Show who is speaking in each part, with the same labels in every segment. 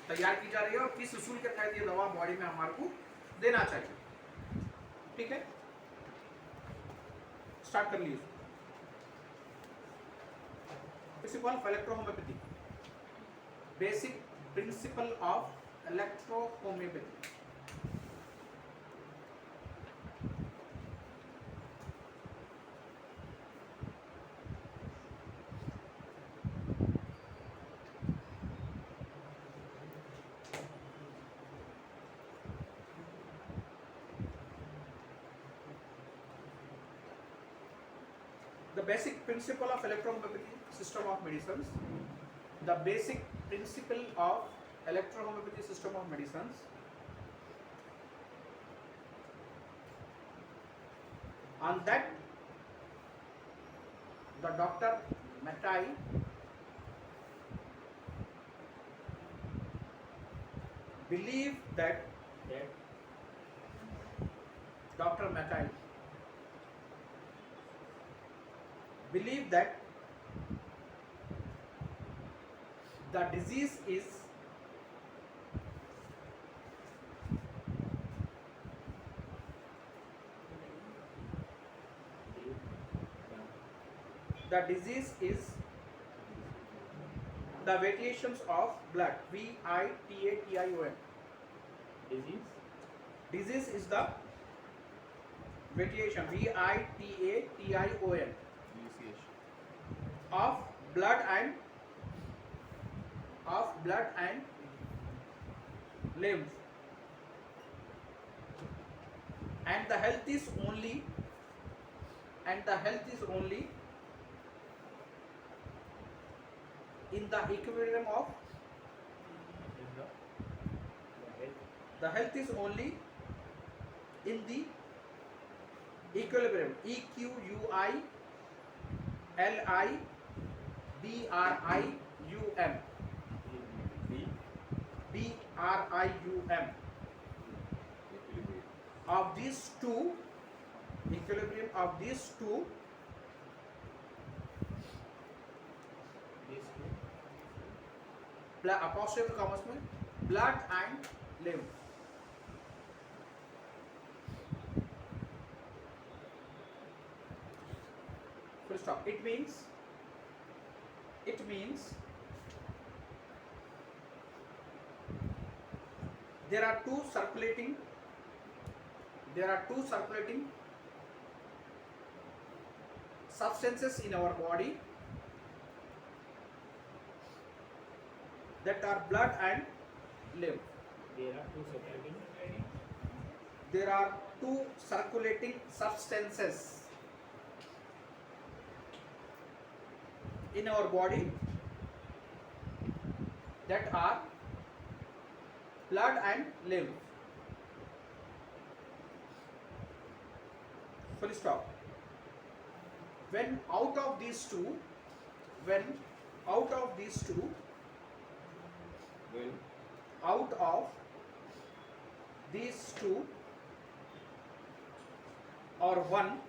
Speaker 1: तैयार की जा रही है और किस उसूल के तहत ये दवा बॉडी में हमारे को देना चाहिए। ठीक है, स्टार्ट कर लीजिए। Principle of electrohomoeopathy, basic principle of electrohomoeopathy. The basic principle of electrohomeopathy system of medicines. The basic principle of electrohomeopathy system of medicines. On that, the Dr. Mattei believed that Dr. Mattei believed that the disease is the variations of blood. VITATION. Disease is the variation. VITATION of blood and lymph, and the health is only in the equilibrium of the health is only in the equilibrium. EQUILIBRIUM. BRIUM of these two, equilibrium of these two apostrophe commas में blood and lymph. Full stop. It means there are two circulating substances in our body that are blood and lymph. There are two circulating substances in our body that are blood and lymph. Full stop. When out of these two or one,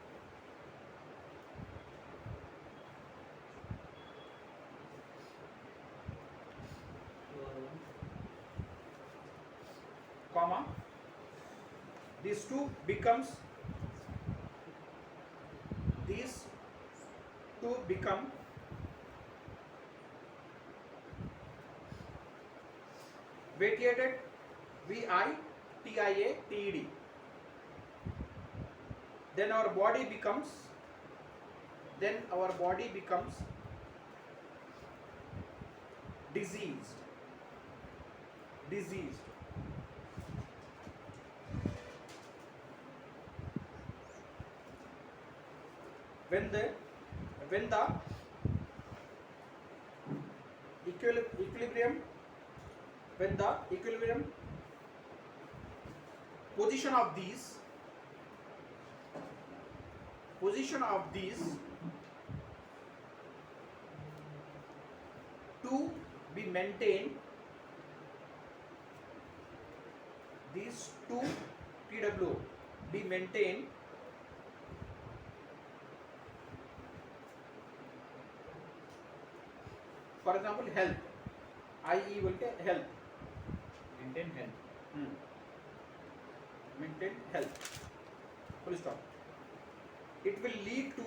Speaker 1: comma, these two become vitiated, VITIATED, then our body becomes diseased. When the equilibrium position of these to be maintained, these two TW be maintained, for example health, IE will get health,
Speaker 2: maintain health.
Speaker 1: Maintain health. Full stop. It will lead to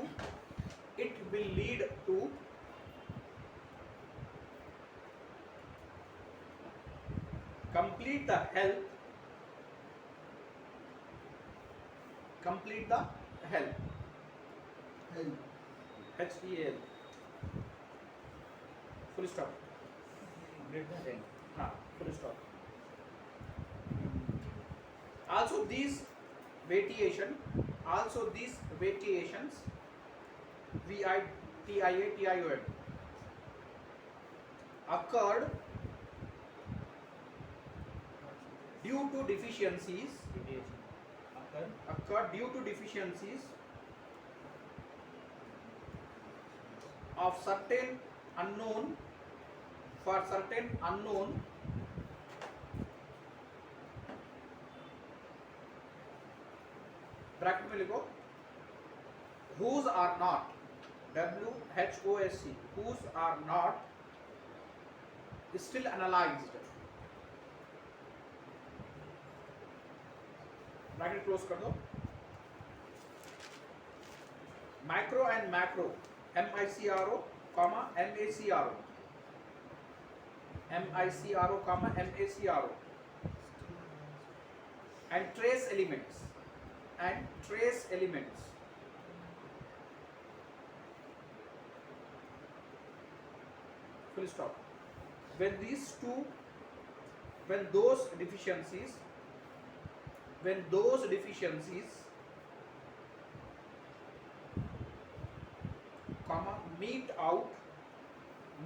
Speaker 1: complete the health. HEL. Full stop.
Speaker 2: Complete the health.
Speaker 1: Full stop. Also these variations VITIATION occurred due to deficiencies
Speaker 2: Radiation.
Speaker 1: of certain unknown bracket में लिखो whose are not WHOSC whose are not still analyzed bracket close कर दो micro and macro MICRO MACRO and trace elements full stop. When those deficiencies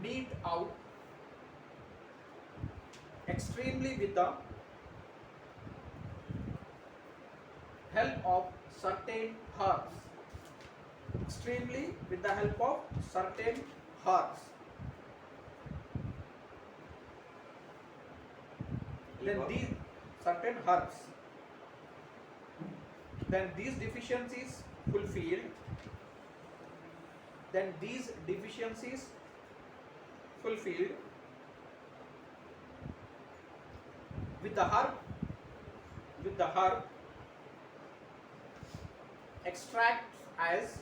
Speaker 1: meet out extremely with the help of certain herbs. Then these certain herbs. Then these deficiencies fulfilled. With the herb extracts as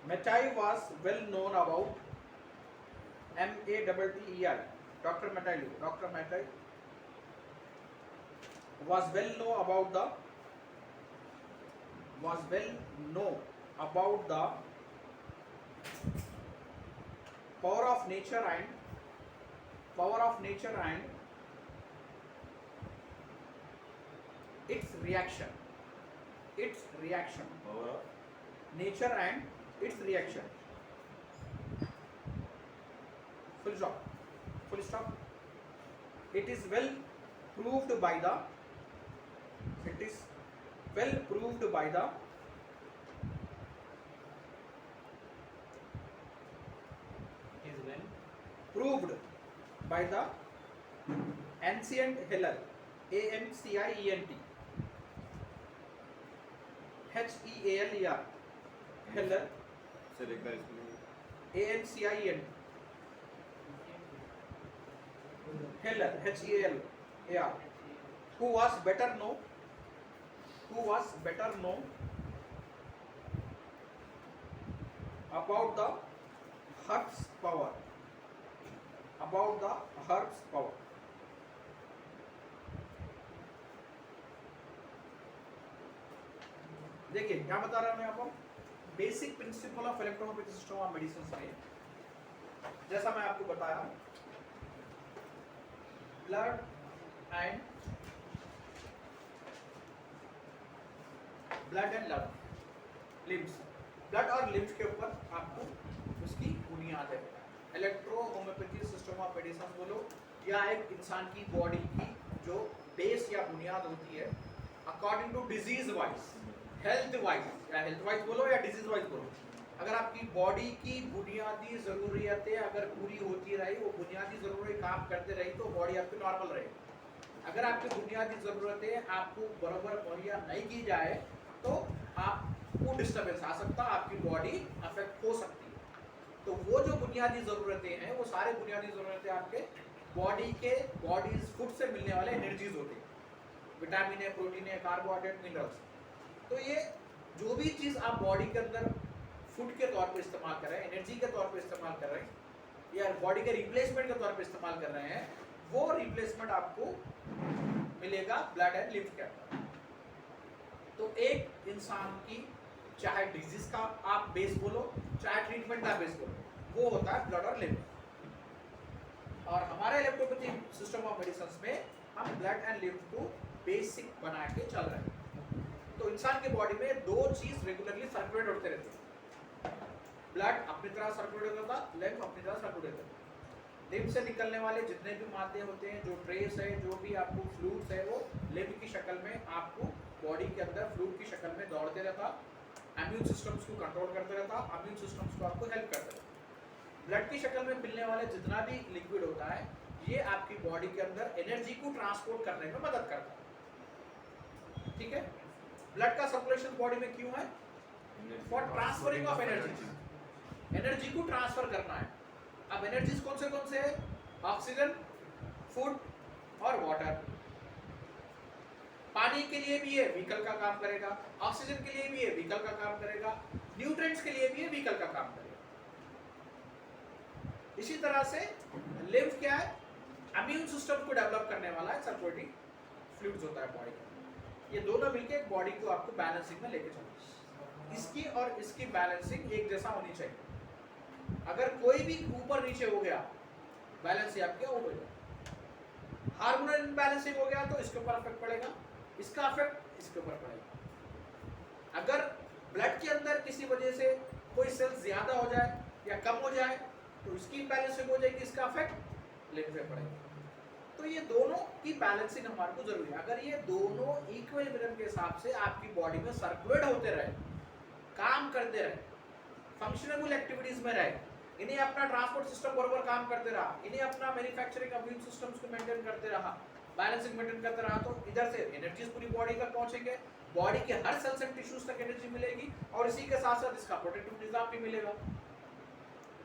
Speaker 1: Mattei was well known about MATTEI. Dr. Mattei was well known about the power of nature and its reaction.
Speaker 2: Power of
Speaker 1: Nature and its reaction. Full stop. It is well proved by the ancient healer ANCIENT HEALER healer ANCIENT healer HEALER who was better known about the herb's power. देखिए क्या बता रहा हूं मैं आपको basic principle of electrohomeopathic system of medicine में जैसा मैं आपको बताया ब्लड एंड लिम्स ब्लड और लिम्स के ऊपर आपको उसकी बुनियाद है इलेक्ट्रोहोमेट्रिक सिस्टम ऑफ मेडिसिन बोलो या एक इंसान की बॉडी की जो बेस या बुनियाद होती है according to disease wise health wise बोलो या डिजीज वाइज बोलो अगर आपकी बॉडी की बुनियादी ज़रूरियतें अगर पूरी होती रही वो बुनियादी ज़रूरतें काम करते रही तो बॉडी आपकी नॉर्मल रहेगी अगर आपकी बुनियादी ज़रूरतें आपको बराबर मुहैया नहीं की जाए तो आपको डिस्टर्बेंस आ सकता है आपकी बॉडी अफेक्ट हो सकती है तो वो जो बुनियादी ज़रूरतें हैं वो सारे बुनियादी ज़रूरतें आपके बॉडी फूड से मिलने वाले एनर्जीज होते हैं, विटामिन है, प्रोटीन है, कार्बोहाइड्रेट, मिनरल्स। तो ये जो भी चीज़ आप बॉडी के अंदर फूड के तौर पे इस्तेमाल कर रहे हैं, एनर्जी के तौर पे इस्तेमाल कर रहे हैं या बॉडी के रिप्लेसमेंट के तौर पे इस्तेमाल कर रहे हैं, वो रिप्लेसमेंट आपको मिलेगा ब्लड एंड लिम्फ के अंदर। तो एक इंसान की चाहे डिजीज का आप बेस बोलो चाहे ट्रीटमेंट का बेस बोलो, वो होता है ब्लड और लिम्फ। और हमारे इलेक्ट्रोपैथी सिस्टम ऑफ मेडिसिन में हम ब्लड एंड लिम्फ को बेसिक बना के चल रहे हैं। तो इंसान के बॉडी में दो चीज रेगुलरली सर्कुलेट होते रहते हैं, ब्लड अपनी तरह सर्कुलेट होता है, लिम्फ अपनी तरह सर्कुलेट होता है। लिम्फ से निकलने वाले जितने भी मादे होते हैं, जो ट्रेस है, जो भी आपको फ्लूइड्स है, वो लिम्फ की शक्ल में आपको बॉडी के अंदर फ्लूइड की शक्ल में दौड़ते रहता, इम्यून सिस्टम्स को कंट्रोल करते रहता, इम्यून सिस्टम्स को आपको हेल्प करता रहता। ब्लड की शक्ल में मिलने वाले जितना भी लिक्विड होता है, ये आपकी बॉडी के अंदर एनर्जी को ट्रांसपोर्ट करने में मदद करता है। ठीक है, ब्लड का सर्कुलेशन बॉडी में क्यों है? For transferring of energy, energy को ट्रांसफर करना है। अब एनर्जीज कौन से है? ऑक्सीजन, फूड और वाटर। पानी के लिए भी ये व्हीकल का काम करेगा, ऑक्सीजन के लिए भी ये व्हीकल का काम करेगा, न्यूट्रिएंट्स के लिए भी ये व्हीकल का काम करेगा। इसी तरह से लिम्फ क्या है? इम्यून सिस्टम को डेवलप करने वाला है, सर्कुलेटिंग फ्लूइड्स होता है बॉडी का। ये दोनों मिलकर एक बॉडी को आपको बैलेंसिंग में लेके चलते हैं। इसकी और इसकी बैलेंसिंग एक जैसा होनी चाहिए। अगर कोई भी ऊपर नीचे हो गया, बैलेंस आपके हो गया। हार्मोनल इम्बैलेंसिंग हो गया तो इसके ऊपर इफेक्ट पड़ेगा, इसका इफेक्ट इसके ऊपर पड़ेगा। अगर ब्लड के अंदर किसी वजह से कोई सेल ज्यादा हो जाए या कम हो जाए तो इसकी इम्बैलेंसिंग हो जाएगी, इसका इफेक्ट लिम्फ पे पड़ेगा। तो ये दोनों की बैलेंसिंग हमारे को जरूरी है। अगर ये दोनों इक्विलिब्रियम के हिसाब से आपकी बॉडी में सर्कुलेट होते रहे, काम करते रहे, फंक्शनेबल एक्टिविटीज में रहे, इन्हें अपना ट्रांसपोर्ट सिस्टम बराबर काम करते रहा, इन्हें अपना मैन्युफैक्चरिंग इम्यून सिस्टम्स को मेंटेन करते रहा, बैलेंसिंग मेंटेन करते रहा, तो इधर से एनर्जीज पूरी बॉडी तक पहुंचेंगे, बॉडी के हर सेल्स एंड टिश्यूज तक एनर्जी मिलेगी और इसी के साथ साथ इसका प्रोटेक्टिव निजाम भी मिलेगा।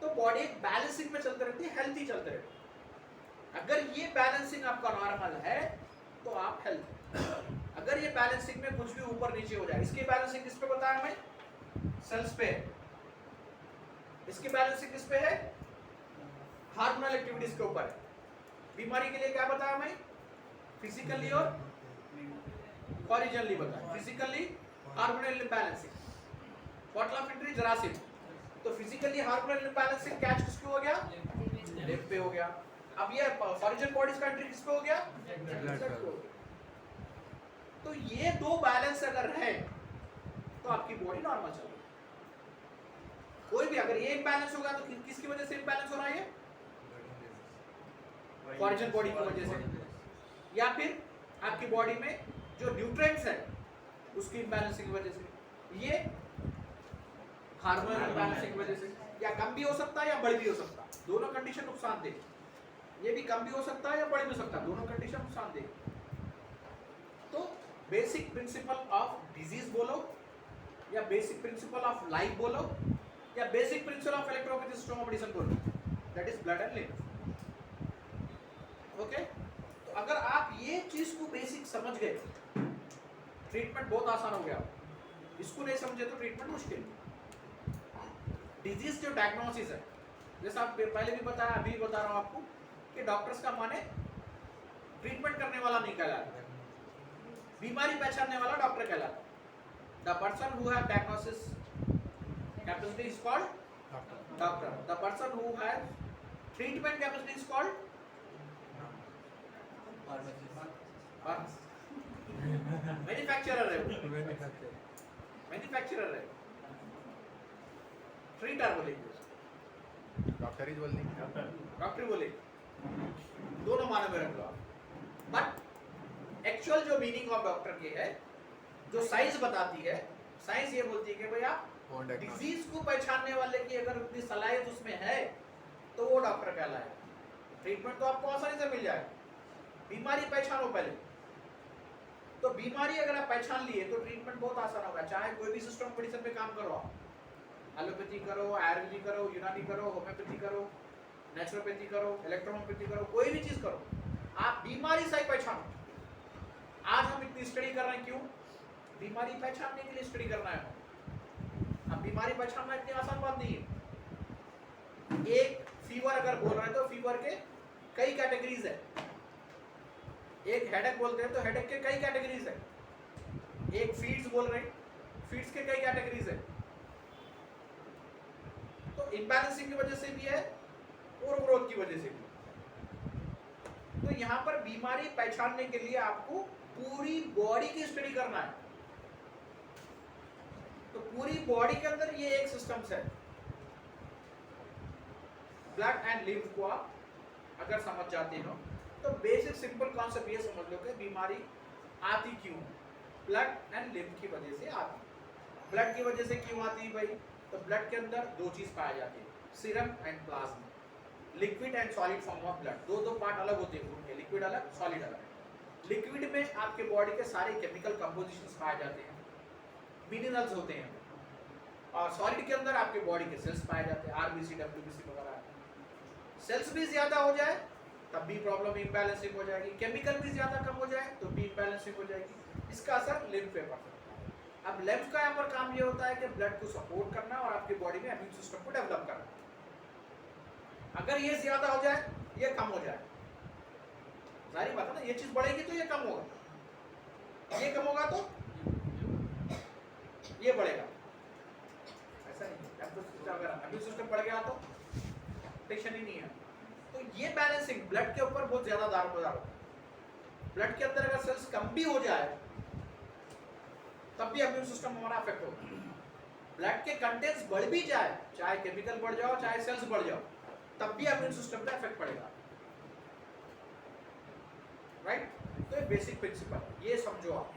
Speaker 1: तो बॉडी एक बैलेंसिंग में चलते रहती है, हेल्थी चलते रहती है। अगर ये बैलेंसिंग आपका नॉर्मल है तो आप हेल्थ। अगर ये बैलेंसिंग में कुछ भी ऊपर नीचे हो जाए, इसकी बैलेंसिंग किस पे बताया मैं? सेल्स पे। इसकी बैलेंसिंग किस पे है? हार्मोनल एक्टिविटीज के ऊपर है। बीमारी के लिए क्या बताया मैं? फिजिकली और ओरिजिनली बताया। फिजिकली हार्मोनल इम्बैलेंसिंग, पॉटलाफिट्री जरासिम। तो फिजिकली हार्मोनल इम्बैलेंसिंग कैच किसको हो गया? लिम्फ पे हो गया। अब ये ओरिजिन बॉडीज का एंट्री किसको हो गया? तो ये दो बैलेंस अगर है तो आपकी बॉडी नॉर्मल चल रही है। कोई भी अगर ये इम्बैलेंस होगा तो किसकी वजह से इम्बैलेंस हो रहा है? ओरिजिन बॉडी की वजह से, या फिर आपकी बॉडी में जो न्यूट्रिएंट्स है उसकी इम्बैलेंसिंग की वजह से, ये हार्मोनल इम्बैलेंसिंग की वजह से। या कम भी हो सकता है या बढ़ भी हो सकता है, दोनों कंडीशन नुकसानदेह। ये भी कम भी हो सकता है या बढ़ भी हो सकता है, दोनों कंडीशन नुकसानदेह। तो बेसिक प्रिंसिपल ऑफ डिजीज बोलो या बेसिक प्रिंसिपल ऑफ लाइफ बोलो या basic principle of electropathy system of medicine बोलो, that is blood and lymph. Okay, तो अगर आप ये चीज को बेसिक समझ गए, ट्रीटमेंट बहुत आसान हो गया। इसको नहीं समझे तो ट्रीटमेंट मुश्किल। डिजीज जो डायग्नोसिस है, जैसा आप पहले भी बताया, अभी बता रहा हूं आपको कि डॉक्टर्स का माने ट्रीटमेंट करने वाला नहीं कहलाता, बीमारी पहचानने वाला डॉक्टर कहलाता। The person who have diagnosis capacity is called doctor. The person who have treatment capacity is called manufacturer है। मैन्युफैक्चरर है, ट्रीटर बोलेंगे,
Speaker 3: डॉक्टर ही बोल देंगे,
Speaker 1: डॉक्टर बोले, दोनों माने में रख लो आप। बट एक्चुअल जो मीनिंग ऑफ डॉक्टर की है, जो साइंस बताती है, साइंस ये बोलती है कि भाई आप डिजीज को पहचानने वाले की अगर उतनी सलाहियत उसमें है तो वो डॉक्टर कहलाए। ट्रीटमेंट तो आपको आसानी से मिल जाए, बीमारी पहचानो पहले। तो बीमारी अगर आप पहचान लिए तो ट्रीटमेंट बहुत आसान होगा, चाहे कोई भी सिस्टम मेडिसिन पे काम करो आप। एलोपैथी करो, आयुर्वेदिक करो, यूनानी करो, होम्योपैथी करो, नेचुरोपैथी करो, इलेक्ट्रोहोम्योपैथी करो, कोई भी चीज करो, आप बीमारी सही पहचानो। आज हम इतनी स्टडी कर रहे हैं, क्यों? बीमारी पहचानने के लिए स्टडी करना है। अब बीमारी पहचानना इतनी आसान बात नहीं है। एक फीवर अगर बोल रहे हैं तो फीवर के कई कैटेगरीज है। एक हेडेक बोलते हैं तो हेडेक के कई कैटेगरीज है। एक फीड्स बोल रहे हैं, फीड्स के कई कैटेगरीज है। तो इम्बैलेंसिंग की वजह से भी है और ग्रोथ की वजह से भी। तो यहां पर बीमारी पहचानने के लिए आपको पूरी बॉडी की स्टडी करना है। तो पूरी बॉडी के अंदर ये एक सिस्टम्स है। ब्लड एंड लिम्फ को आप अगर समझ जाते हो तो बेसिक सिंपल कॉन्सेप्ट ये समझ लो कि बीमारी आती क्यों? ब्लड एंड लिम्फ की वजह से आती। ब्लड की वजह से क्यों आती है भाई? तो ब्लड के अंदर दो चीज पाई जाती है, serum and plasma, liquid and solid form of blood. दो पार्ट अलग होते हैं खून के, लिक्विड अलग, सॉलिड अलग। लिक्विड में आपके बॉडी के सारे केमिकल कंपोजिशंस पाए जाते हैं, मिनरल्स होते हैं, और सॉलिड के अंदर आपके बॉडी के सेल्स पाए जाते हैं, आरबीसी, डब्ल्यूबीसी वगैरह। सेल्स भी ज्यादा हो जाए तब भी प्रॉब्लम इम्बैलेंसिंग हो जाएगी, केमिकल भी ज्यादा कम हो जाए तो भी इम्बैलेंसिंग हो जाएगी। इसका असर लिम्फ पे पड़ता है। अब लिम्फ का यहाँ पर काम ये होता है कि ब्लड को सपोर्ट करना और आपकी बॉडी में इम्यून सिस्टम को डेवलप करना। अगर ये ज्यादा हो जाए, ये कम हो जाए, जाहिर बात है ना, ये चीज बढ़ेगी तो ये कम होगा, ये कम होगा तो ये बढ़ेगा। ऐसा नहीं, अगर इम्यून सिस्टम बढ़ गया तो टेंशन ही नहीं है। तो ये बैलेंसिंग ब्लड के ऊपर बहुत ज्यादा दारोमदार होता है। ब्लड के अंदर अगर सेल्स कम भी हो जाए तब भी इम्यून सिस्टम हमारा अफेक्ट होगा। ब्लड के कंटेंट्स बढ़ भी जाए, चाहे केमिकल बढ़ जाओ चाहे सेल्स बढ़ जाओ, तब भी इम्यून सिस्टम पे इफेक्ट पड़ेगा। राइट? तो ये बेसिक प्रिंसिपल ये समझो आप।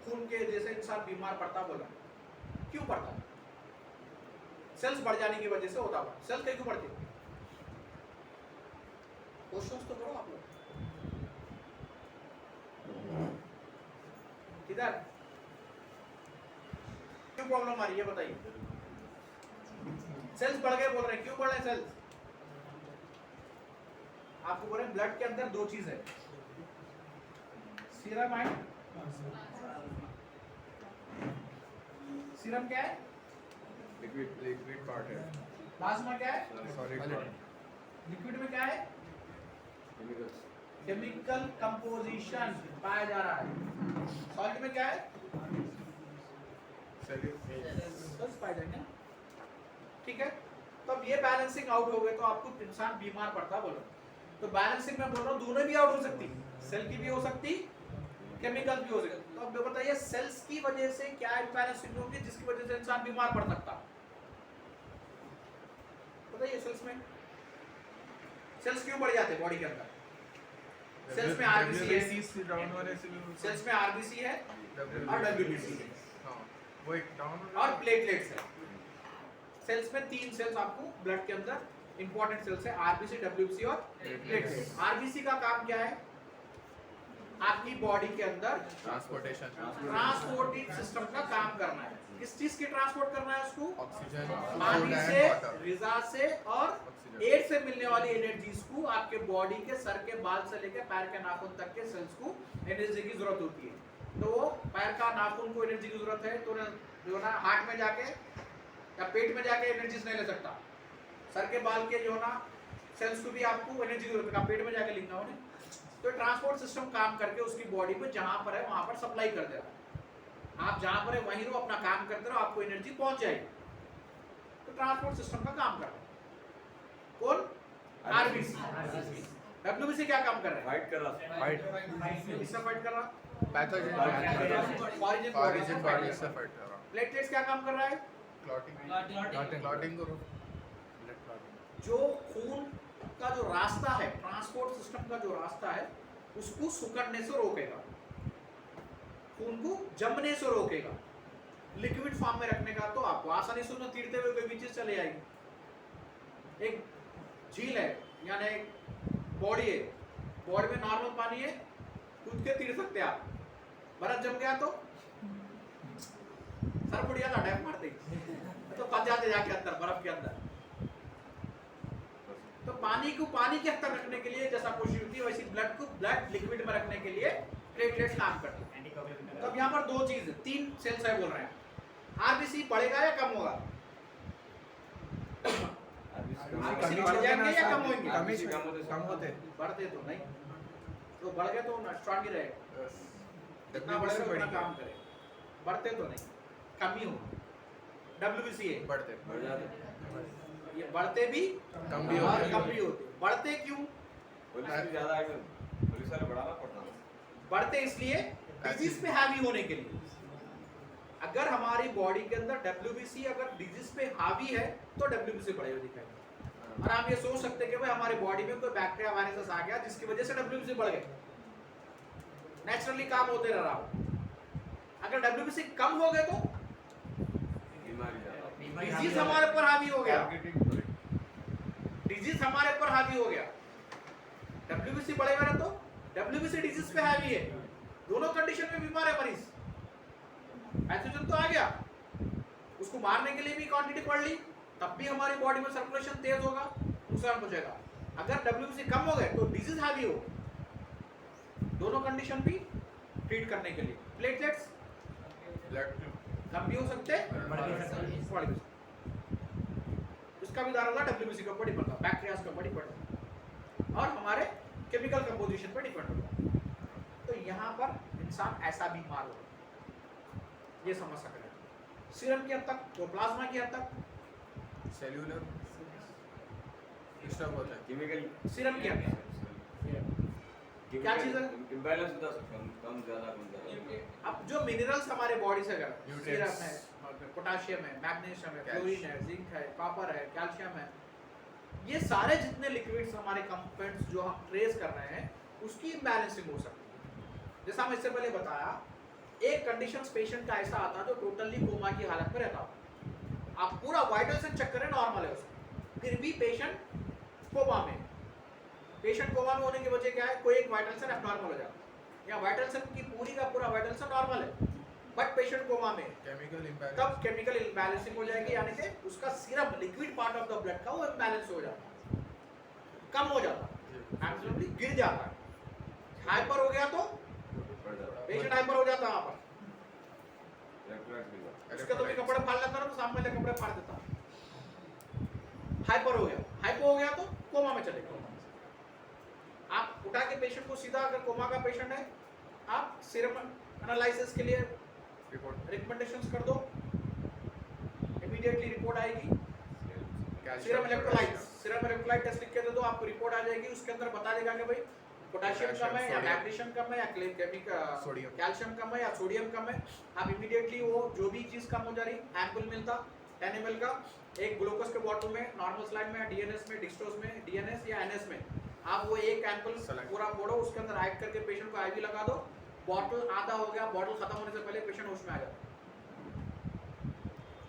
Speaker 1: खून के जैसे इंसान बीमार पड़ता, बोला क्यों पड़ता? सेल्स बढ़ जाने की वजह से होता है। सेल्स क्यों बढ़ती? क्वेश्चंस तो करो आप लोग। किधर क्यों प्रॉब्लम आ रही है बताइए? सेल्स बढ़ गए बोल रहे हैं, क्यों बढ़ रहे हैं सेल्स? आपको बोल रहे हैं ब्लड के अंदर दो चीज है, सीरम एंड सीरम क्या है?
Speaker 3: लिक्विड पार्ट है,
Speaker 1: प्लाज्मा क्या है?
Speaker 3: Solid part.
Speaker 1: लिक्विड में क्या है? केमिकल कंपोजिशन पाया जा रहा है। सॉलिड में क्या है? सेल्स पाए जाएंगे। ठीक है, तो अब ये बैलेंसिंग आउट हो गए तो आपको इंसान बीमार पड़ता बोलो। तो बैलेंसिंग में बोल रहा हूँ दोनों भी आउट हो सकती, सेल की भी हो सकती, केमिकल भी हो सकती। तो अब बताइए सेल्स की वजह से क्या इम्बैलेंसिंग होगी जिसकी वजह से इंसान बीमार पड़ सकता? बताइए सेल्स में सेल्स क्यों बढ़ जाते हैं बॉडी के अंदर? सेल्स में आरबीसी है, सेल्स में आरबीसी है और डब्ल्यूबीसी है,
Speaker 3: वो एक डाउन
Speaker 1: और प्लेटलेट्स है। सेल्स में तीन सेल्स आपको ब्लड के अंदर इंपॉर्टेंट सेल्स है, आरबीसी, डब्ल्यूबीसी और प्लेटलेट्स। आरबीसी का काम क्या है? आपकी बॉडी के अंदर ट्रांसपोर्टिंग सिस्टम का काम करना है। किस चीज की ट्रांसपोर्ट करना है उसको?
Speaker 3: ऑक्सीजन,
Speaker 1: पानी से, ग़िज़ा से और एयर से मिलने वाली एनर्जीज को आपके बॉडी के सर के बाल से लेकर पैर के नाखून तक के सेल्स को एनर्जी की जरूरत होती है। तो पैर का नाखून को एनर्जी की जरूरत है तो जो ना हार्ट में जाके या पेट में जाके एनर्जीज नहीं ले सकता। सर के बाल के जो ना सेल्स को भी आपको एनर्जी की जरूरत है, पेट में जाके लिखना उन्हें। तो ट्रांसपोर्ट सिस्टम काम करके उसकी बॉडी में जहां पर है वहां पर सप्लाई कर दे रहा है। आप जहां पर है वहीं रहो, अपना काम करते रहो, आपको एनर्जी पहुंच जाएगी। तो ट्रांसपोर्ट सिस्टम का काम कर रहा है कौन? आरबीसी। डब्ल्यूबीसी क्या काम कर रहा है?
Speaker 2: फाइट कर रहा है,
Speaker 1: किससे फाइट कर रहा है?
Speaker 3: पैथोजन बॉडी से फाइट कर रहा है।
Speaker 1: प्लेटलेट्स क्या काम कर रहा है?
Speaker 3: क्लॉटिंग को
Speaker 1: जो खून का जो रास्ता है, ट्रांसपोर्ट सिस्टम का जो रास्ता है, उसको सुकड़ने से रोकेगा, खून को जमने से रोकेगा। लिक्विड फॉर्म में रखने का तो आपको आसानी से उसमें तीरते हुए कोई भी चीज चले आएगी। एक झील है यानी एक बॉडी है, बॉडी में नॉर्मल पानी है, कूद के तीर सकते हैं आप। बर्फ जम गया तो सर फुट गया, अटैक मार देगी। तो फंस जाते जाके अंदर बर्फ के अंदर। तो पानी को पानी के अंदर रखने के लिए जैसा कोशिश होती है वैसी ब्लड को ब्लड लिक्विड में रखने के लिए प्लेटलेट्स काम करते हैं। तो अब यहाँ पर दो चीज है, 3 सेल्स है बोल रहे हैं। आरबीसी बढ़ेगा या कम होगा? आरबीसी बढ़ जाएंगे या कम होंगे?
Speaker 3: कम होते
Speaker 1: बढ़ते तो नहीं, तो बढ़ गए तो स्ट्रांग ही रहेगा, जितना बढ़ेगा उतना काम करेगा। बढ़ते तो नहीं, कम ही होगा। डब्ल्यूबीसी है
Speaker 3: बढ़ते
Speaker 1: ये बढ़ते भी
Speaker 3: कम भी
Speaker 1: और
Speaker 3: होते
Speaker 1: कम भी होते। बढ़ते क्यों?
Speaker 4: ज्यादा पुलिस वाले बढ़ाना पड़ता है।
Speaker 1: बढ़ते इसलिए डिजीज पे हावी होने के लिए। अगर हमारी बॉडी के अंदर डब्ल्यूबीसी अगर डिजीज पे हावी है तो डब्ल्यूबीसी बढ़े हुए दिखाई। और आप ये सोच सकते हैं कि भाई हमारी बॉडी में कोई बैक्टीरिया वायरस आ गया जिसकी वजह से डब्ल्यूबीसी बढ़ गए, नेचुरली काम होते रह रहा। अगर डब्ल्यूबीसी कम हो गए तो डिजीज हमारे ऊपर हावी हो गया, डिजीज हमारे ऊपर हावी हो गया। डब्ल्यूबीसी बढ़ेगा ना तो डब्ल्यूबीसी डिजीज पे हावी है, दोनों कंडीशन में बीमार है मरीज। पैथोजन तो आ गया, उसको मारने के लिए भी क्वांटिटी बढ़ ली, तब भी हमारी बॉडी में सर्कुलेशन तेज होगा, नुकसान पहुंचेगा। अगर डब्ल्यूबीसी कम हो गए तो डिजीज हावी हो, दोनों कंडीशन भी ट्रीट करने के लिए प्लेटलेट्स कम भी हो सकते हैं, बढ़ भी सकते। इसका भी दायरा होगा डब्ल्यूबीसी के ऊपर डिपेंड करता है, बैक्टीरिया के ऊपर डिपेंड करता है और हमारे केमिकल कंपोजिशन पर डिपेंड करता है। तो यहाँ पर इंसान ऐसा बीमार होगा, ये समझ सकते हैं। सीरम की हद तक तो प्लाज्मा की हद तक
Speaker 3: सेल्यूलर डिस्टर्ब होता है।
Speaker 4: केमिकल
Speaker 1: सीरम की हद तक क्या चीज है?
Speaker 4: इम्बैलेंस होता है, कम ज्यादा।
Speaker 1: अब जो मिनरल्स हमारे बॉडी से अगर
Speaker 3: Nutrients.
Speaker 1: सीरम है, पोटाशियम है, मैग्नीशियम है, क्लोरीन है, जिंक है, कॉपर है, कैल्शियम है, ये सारे जितने लिक्विड्स हमारे कंपोनेंट्स जो हम ट्रेस कर रहे हैं उसकी इम्बैलेंसिंग हो सकती है। जैसा हम इससे पहले बताया, एक कंडीशन पेशेंट का ऐसा आता है जो टोटली कोमा की हालत में रहता है, आप पूरा वाइटल से चेक करें नॉर्मल है उसका, फिर भी पेशेंट कोमा में। पेशेंट कोमा में होने की वजह क्या है? कोई एक वाइटल सेल एब्नॉर्मल हो जाता है या वाइटल सेल की पूरी का पूरा वाइटल सेल नॉर्मल है, बट पेशेंट कोमा में।
Speaker 3: केमिकल इम्बैलेंस
Speaker 1: तब केमिकल इम्बैलेंसिंग हो जाएगी, यानी कि उसका serum liquid part of the blood का वो इम्बैलेंस हो जाता है, कम हो जाता है, एब्सोल्युटली गिर जाता है। हाइपर हो गया तो पेशेंट हाइपर हो जाता है वहां पर। उसके तो भी कपड़े फाड़ लेता ना, तो सामने वाले कपड़े फाड़ देता। हाइपर हो गया, हाइपो हो गया तो कोमा में चले गए। आप उठा के पेशेंट को सीधा, अगर कोमा का पेशेंट है, आप सीरम एनालिसिस के लिए
Speaker 3: रिपोर्ट
Speaker 1: रिकमेंडेशंस कर दो, इमीडिएटली रिपोर्ट आएगी। सीरम इलेक्ट्रोलाइट टेस्ट लिख के दे दो, आपको रिपोर्ट आ जाएगी। उसके अंदर बता देगा कि भाई पोटेशियम कम है या मैग्नीशियम कम है या केमिकल कैल्शियम कम है या सोडियम कम है। आप इमीडिएटली वो जो भी चीज कम हो जा रही, एम्पल मिलता 10 ml का एक ग्लूकोज के बॉटल में, नॉर्मल स्लाइड में, डीएनएस में, डिस्टोज में, डीएनएस या एनएस में, आप वो एक एम्पल पूरा फोड़ो, उसके अंदर ऐड करके पेशेंट को आईवी लगा दो। बॉटल आधा हो गया, बॉटल खत्म होने से पहले पेशेंट होश में आ जाता।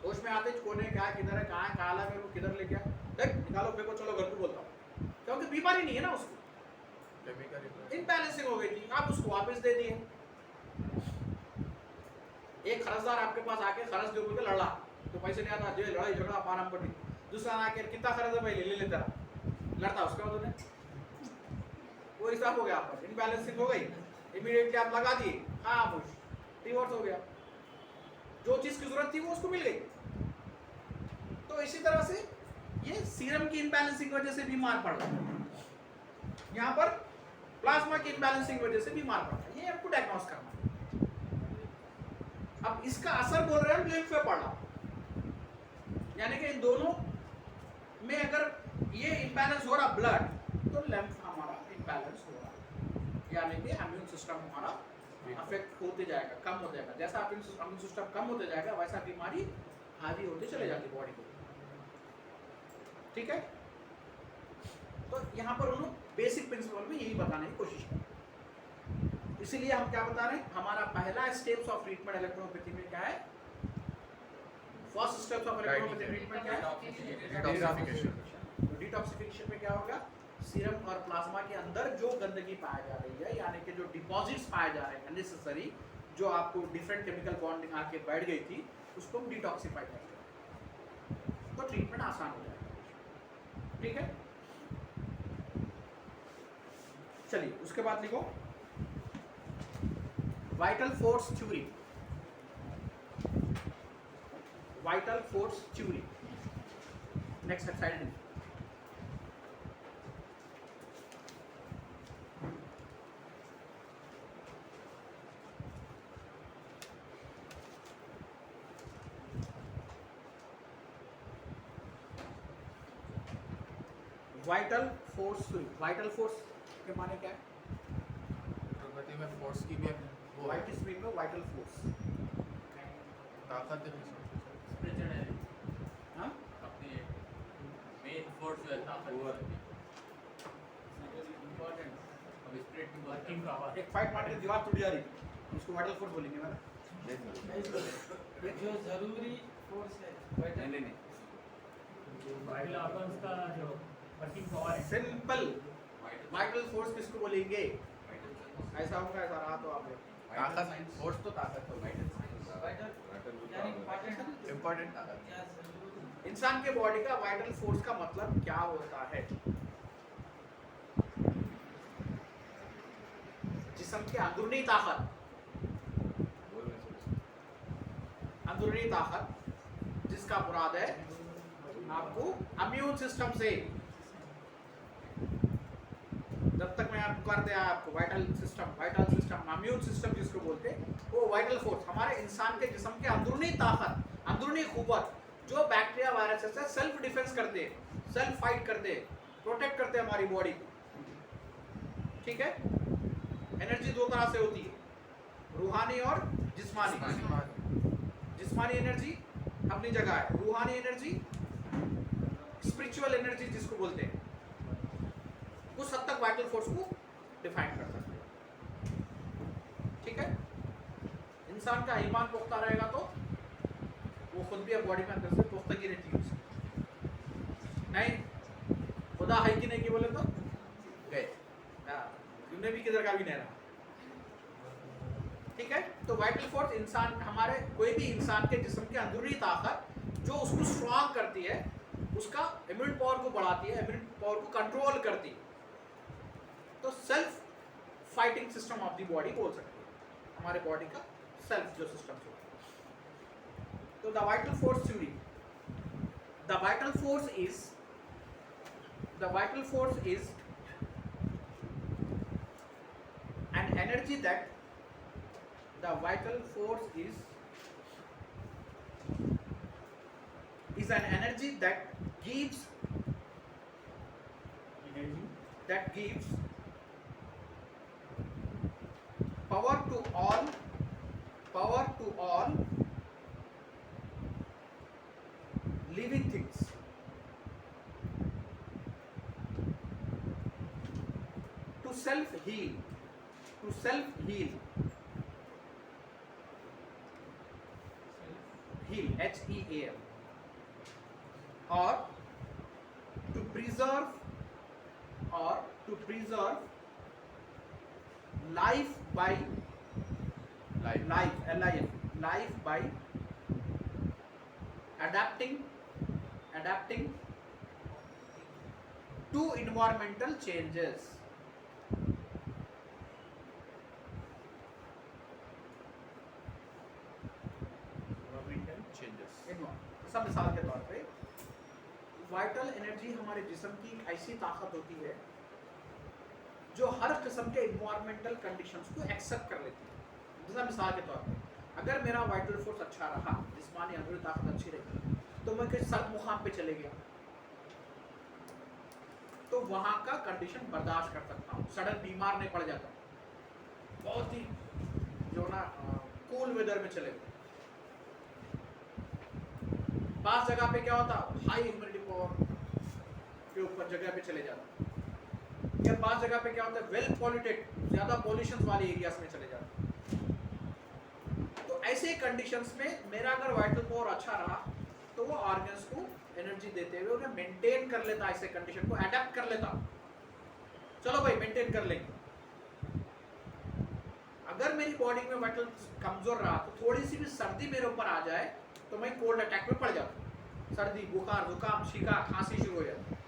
Speaker 1: होश में आते कोने क्या किधर है, कहाँ है, कहाँ लगा, वो किधर ले गया, देख निकालो, फेंको, चलो घर पे बोलता हूँ, क्योंकि बीमारी नहीं है ना उसको,
Speaker 3: केमिकल
Speaker 1: इम्बैलेंसिंग हो गई थी, आप उसको वापस दे दिए। एक खरसदार आपके पास आके खरस दे बोल के लड़ा, तो पैसे नहीं आता, जो लड़ाई झगड़ा पाराम पड़ी। दूसरा आके कितना खरस है भाई, ले ले तेरा, लड़ता उसका बाद उन्हें, वो हिसाब हो गया आपका, इम्बैलेंसिंग हो गई। इमीडिएटली आप लगा दिए, खामोश, डिवोर्स हो गया, जो चीज की जरूरत थी वो उसको मिल गई। तो इसी तरह से ये सीरम की इम्बैलेंसिंग की वजह से बीमार पड़ रहा है, यहाँ पर प्लाज्मा की इम्बैलेंसिंग की वजह से बीमार पड़ रहा है, ये आपको डायग्नोस करना है। अब इसका असर बोल रहे हैं लिम्फ पे पड़ रहा, यानी कि इन दोनों में अगर ये इम्बैलेंस हो रहा ब्लड, तो लिम्फ हमारा इम्बैलेंस हो रहा, यानी कि इम्यून सिस्टम हमारा अफेक्ट होते जाएगा, कम हो जाएगा। जैसा इम्यून सिस्टम कम होते जाएगा वैसा बीमारी हावी होते चले जाती बॉडी को, ठीक है। तो यहाँ पर उन्होंने बेसिक प्रिंसिपल में यही बताने की कोशिश की। इसीलिए हम क्या बता रहे हैं, हमारा पहला स्टेप्स ऑफ ट्रीटमेंट इलेक्ट्रोपैथी में क्या है, first steps of electropathy treatment क्या है, डिटॉक्सिफिकेशन। डिटॉक्सिफिकेशन में क्या होगा, सीरम और प्लाज्मा के अंदर जो गंदगी पाई जा रही है, यानी कि जो डिपॉजिट्स पाए जा रहे हैं अननेसेसरी, जो आपको डिफरेंट केमिकल बॉन्डिंग आके बैठ गई थी, उसको हम डिटॉक्सिफाई करते हैं। तो ट्रीटमेंट आसान हो जाएगा। ठीक है, चलिए उसके बाद लिखो vital force theory. Vital force theory next exercise. Vital force, vital force के माने क्या है?
Speaker 3: प्रकृति में फोर्स की भी एक वो है,
Speaker 1: वाइट स्प्रिंग में वाइटल फोर्स,
Speaker 3: ताकत है।
Speaker 2: स्पिरिचुअल है
Speaker 1: हाँ
Speaker 2: अपनी मेन फोर्स जो है ताकत
Speaker 4: Power.
Speaker 2: इम्पोर्टेंट अब स्पिरिट की वर्किंग पावर
Speaker 1: एक फाइट मार के दीवार टूट जा रही, इसको वाइटल फोर्स बोलेंगे मैंने।
Speaker 4: नहीं
Speaker 5: जो जरूरी फोर्स है
Speaker 4: नहीं नहीं
Speaker 2: वाइटल ऑर्गन्स का जो वर्किंग पावर है
Speaker 1: सिंपल वाइटल फोर्स किसको बोलेंगे? ऐसा होगा, ऐसा रहा तो आप
Speaker 3: ताकत, फोर्स तो ताकत हो,
Speaker 5: वाइटल यानी इम्पोर्टेंट
Speaker 3: इम्पोर्टेंट ताकत।
Speaker 5: क्या जरूरी
Speaker 1: इंसान के बॉडी का वाइटल फोर्स का मतलब क्या होता है? जिस्म की अंदरूनी ताकत, अंदरूनी ताकत जिसका मुराद है आपको इम्यून सिस्टम से। जब तक मैं आपको कर दिया आपको वाइटल सिस्टम इम्यून सिस्टम जिसको बोलते हैं, वो वाइटल फोर्स हमारे इंसान के जिस्म के अंदरूनी ताकत, अंदरूनी कुव्वत जो बैक्टीरिया वायरस से सेल्फ डिफेंस करते हैं, सेल्फ फाइट करते हैं, प्रोटेक्ट करते हैं हमारी बॉडी को। ठीक है, एनर्जी दो तरह से होती है, रूहानी और जिस्मानी। जिस्मानी एनर्जी अपनी जगह है, रूहानी एनर्जी स्पिरिचुअल एनर्जी जिसको बोलते हैं, उस हद तक वाइटल फोर्स को डिफाइन कर सकते हैं। ठीक है, इंसान का ईमान पुख्ता रहेगा तो वो खुद भी बॉडी में अंदर से पुख्तगी रहती है उसकी। नहीं खुदा है कि नहीं कि बोले तो गए, उन्हें भी किधर का भी नहीं रहा। ठीक है, तो वाइटल फोर्स इंसान, हमारे कोई भी इंसान के जिस्म के अंदरूनी ताकत जो उसको स्ट्रांग करती है, उसका इम्यून पावर को बढ़ाती है, इम्यून पावर को कंट्रोल करती है। तो self fighting system of the body बोल सकते हैं, हमारे बॉडी का सेल्फ जो सिस्टम है। तो the vital force theory, the vital force is an energy that the vital force is an energy that gives power to all living things to self heal HEAL, or to preserve life by adapting to environmental changes. सब मिसाल के तौर पे vital energy हमारे जिस्म की एक ऐसी ताकत होती है जो हर किस्म के इन्वायरमेंटल कंडीशंस को एक्सेप्ट कर लेती है। जैसा मिसाल के तौर पे अगर मेरा वाइटल फोर्स अच्छा रहा, जिस्मानी अंदरूनी ताकत अच्छी रही, तो मैं किसी सर्द मुकाम पे चले गया तो वहाँ का कंडीशन बर्दाश्त कर सकता हूँ, सडन बीमार नहीं पड़ जाता, बहुत ही जो ना कूल वेदर में चले गए। पास जगह पे क्या होता, हाई ह्यूमिडिटी पावर के ऊपर जगह पे चले जाता, या पास जगह पे क्या होता है, वेल पॉल्यूटेड, ज्यादा पॉल्यूशन वाले एरियाज में चले जाता। तो ऐसे कंडीशंस में मेरा अगर वाइटल पावर अच्छा रहा तो वो ऑर्गन्स को एनर्जी देते हुए उन्हें मेंटेन कर लेता, ऐसे कंडीशन को अडेप्ट कर लेता। चलो भाई मेंटेन कर लेंगे। अगर मेरी बॉडी में वाइटल कमजोर रहा तो थोड़ी सी भी सर्दी मेरे ऊपर आ जाए तो मैं कोल्ड अटैक में पड़ जाता हूँ। सर्दी बुखार जुकाम छींका खांसी शुरू हो जाती है।